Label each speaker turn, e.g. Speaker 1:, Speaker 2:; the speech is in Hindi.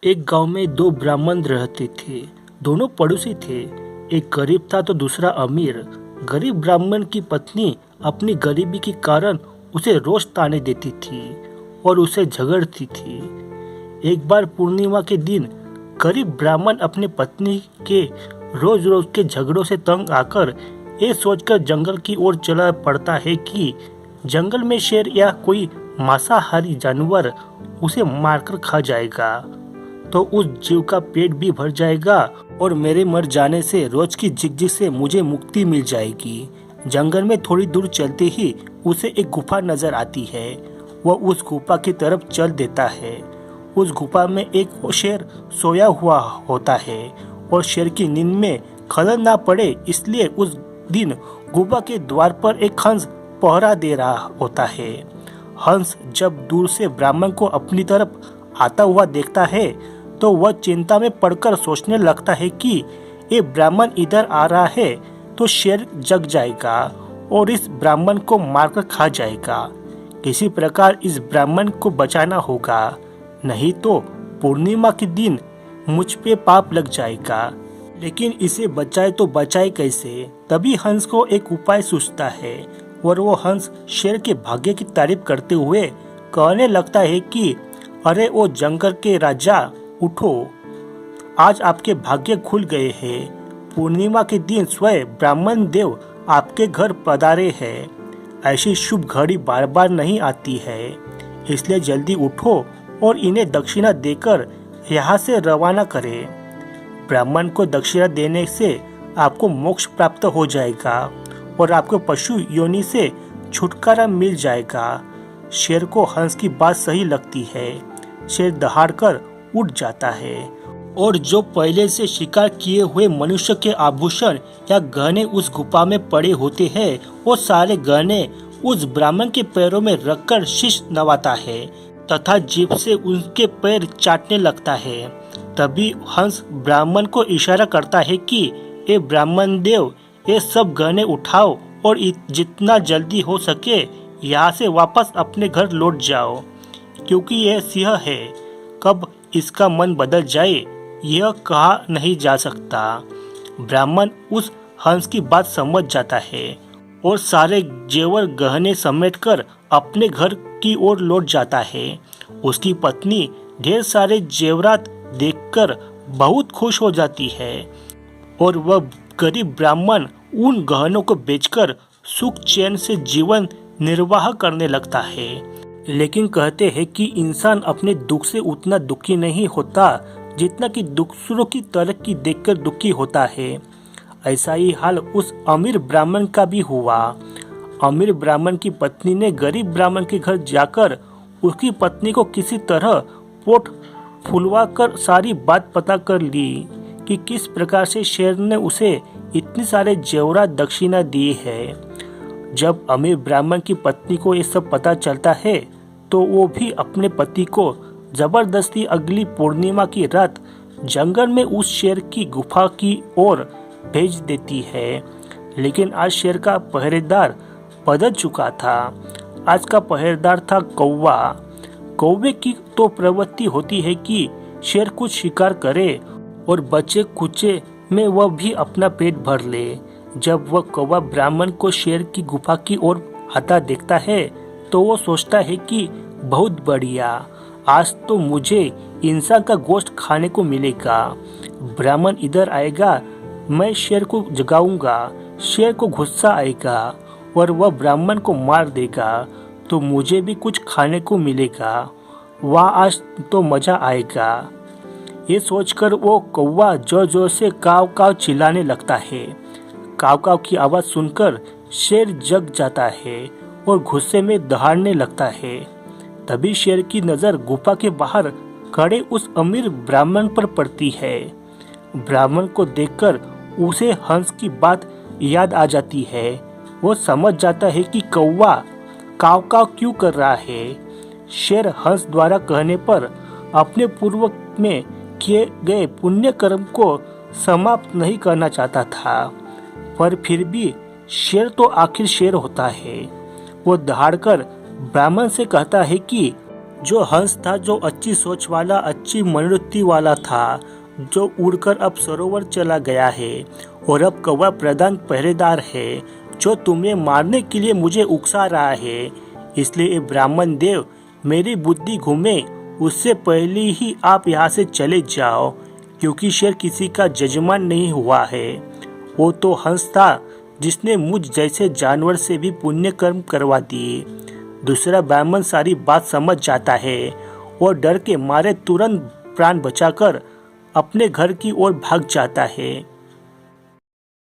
Speaker 1: एक गांव में दो ब्राह्मण रहते थे। दोनों पड़ोसी थे। एक गरीब था तो दूसरा अमीर। गरीब ब्राह्मण की पत्नी अपनी गरीबी के कारण उसे रोज ताने देती थी और उसे झगड़ती थी। एक बार पूर्णिमा के दिन गरीब ब्राह्मण अपनी पत्नी के रोज रोज के झगड़ों से तंग आकर ये सोचकर जंगल की ओर चला पड़ता है कि जंगल में शेर या कोई मांसाहारी जानवर उसे मारकर खा जाएगा तो उस जीव का पेट भी भर जाएगा और मेरे मर जाने से रोज की झिकझिक से मुझे मुक्ति मिल जाएगी। जंगल में थोड़ी दूर चलते ही उसे एक गुफा नजर आती है। वह उस गुफा की तरफ चल देता है। उस गुफा में एक शेर सोया हुआ होता है और शेर की नींद में खलल ना पड़े इसलिए उस दिन गुफा के द्वार पर एक हंस पहरा दे रहा होता है। हंस जब दूर से ब्राह्मण को अपनी तरफ आता हुआ देखता है तो वह चिंता में पड़कर सोचने लगता है कि ये ब्राह्मण इधर आ रहा है तो शेर जग जाएगा और इस ब्राह्मण को मारकर खा जाएगा। किसी प्रकार इस ब्राह्मण को बचाना होगा, नहीं तो पूर्णिमा के दिन मुझ पे पाप लग जाएगा। लेकिन इसे बचाए तो बचाए कैसे? तभी हंस को एक उपाय सूझता है और वो हंस शेर के भाग्य की तारीफ करते हुए कहने लगता है कि अरे ओ जंगल के राजा, उठो, आज आपके भाग्य खुल गए हैं। पूर्णिमा के दिन स्वयं ब्राह्मण देव आपके घर पधारे हैं। ऐसी शुभ घड़ी बार बार नहीं आती है, इसलिए जल्दी उठो और इन्हें दक्षिणा देकर यहाँ से रवाना करें। ब्राह्मण को दक्षिणा देने से आपको मोक्ष प्राप्त हो जाएगा और आपको पशु योनि से छुटकारा मिल जाएगा। शेर को हंस की बात सही लगती है। शेर दहाड़कर उठ जाता है और जो पहले से शिकार किए हुए मनुष्य के आभूषण या गहने उस गुफा में पड़े होते हैं वो सारे गहने उस ब्राह्मण के पैरों में रखकर शीश नवाता है तथा जीभ से उनके पैर चाटने लगता है। तभी हंस ब्राह्मण को इशारा करता है कि ये ब्राह्मण देव, ये सब गहने उठाओ और जितना जल्दी हो सके यहाँ से वापस अपने घर लौट जाओ, क्योंकि यह सिंह है, कब इसका मन बदल जाए यह कहा नहीं जा सकता। ब्राह्मण उस हंस की बात समझ जाता है और सारे जेवर गहने समेटकर अपने घर की ओर लौट जाता है। उसकी पत्नी ढेर सारे जेवरात देखकर बहुत खुश हो जाती है और वह गरीब ब्राह्मण उन गहनों को बेचकर सुख चैन से जीवन निर्वाह करने लगता है। लेकिन कहते हैं कि इंसान अपने दुख से उतना दुखी नहीं होता जितना कि दूसरों की तरक्की देखकर दुखी होता है। ऐसा ही हाल उस अमीर ब्राह्मण का भी हुआ। अमीर ब्राह्मण की पत्नी ने गरीब ब्राह्मण के घर जाकर उसकी पत्नी को किसी तरह पोट फुलवा कर सारी बात पता कर ली कि किस प्रकार से शेर ने उसे इतने सारे जेवरात दक्षिणा दी है। जब अमीर ब्राह्मण की पत्नी को ये सब पता चलता है तो वो भी अपने पति को जबरदस्ती अगली पूर्णिमा की रात जंगल में उस शेर की गुफा की ओर भेज देती है। लेकिन आज शेर का पहरेदार बदल चुका था। आज का पहरेदार था कौवा। कौवे की तो प्रवृत्ति होती है कि शेर कुछ शिकार करे और बचे कुचे में वह भी अपना पेट भर ले। जब वह कौवा ब्राह्मण को शेर की गुफा की ओर आता देखता है तो वो सोचता है कि बहुत बढ़िया, आज तो मुझे इंसान का गोश्त खाने को मिलेगा। ब्राह्मण इधर आएगा, मैं शेर को जगाऊंगा। शेर को गुस्सा आएगा और वह ब्राह्मण को मार देगा तो मुझे भी कुछ खाने को मिलेगा। वाह, आज तो मजा आएगा। ये सोचकर वो कौवा जोर जोर से काव काव चिल्लाने लगता है। काव काव की आवाज सुनकर शेर जग जाता है और गुस्से में दहाड़ने लगता है। तभी शेर की नजर गुफा के बाहर खड़े उस अमीर ब्राह्मण पर पड़ती है। ब्राह्मण को देखकर उसे हंस की बात याद आ जाती है। वो समझ जाता है कि कौवा काव काव क्यों कर रहा है। शेर हंस द्वारा कहने पर अपने पूर्व में किए गए पुण्य कर्म को समाप्त नहीं करना चाहता था, पर फिर भी शेर तो आखिर शेर होता है। वो दहाड़कर ब्राह्मण से कहता है कि जो हंस था, जो अच्छी सोच वाला, अच्छी मनोवृत्ति वाला था, जो उड़कर अब सरोवर चला गया है और अब कौवा प्रधान पहरेदार है, जो तुम्हें मारने के लिए मुझे उकसा रहा है। इसलिए ब्राह्मण देव, मेरी बुद्धि घूमे उससे पहले ही आप यहाँ से चले जाओ, क्योंकि शेर किसी का जजमान नहीं हुआ है। वो तो हंस था जिसने मुझ जैसे जानवर से भी पुण्य कर्म करवा दिए। दूसरा ब्राह्मण सारी बात समझ जाता है और डर के मारे तुरंत प्राण बचाकर अपने घर की ओर भाग जाता है।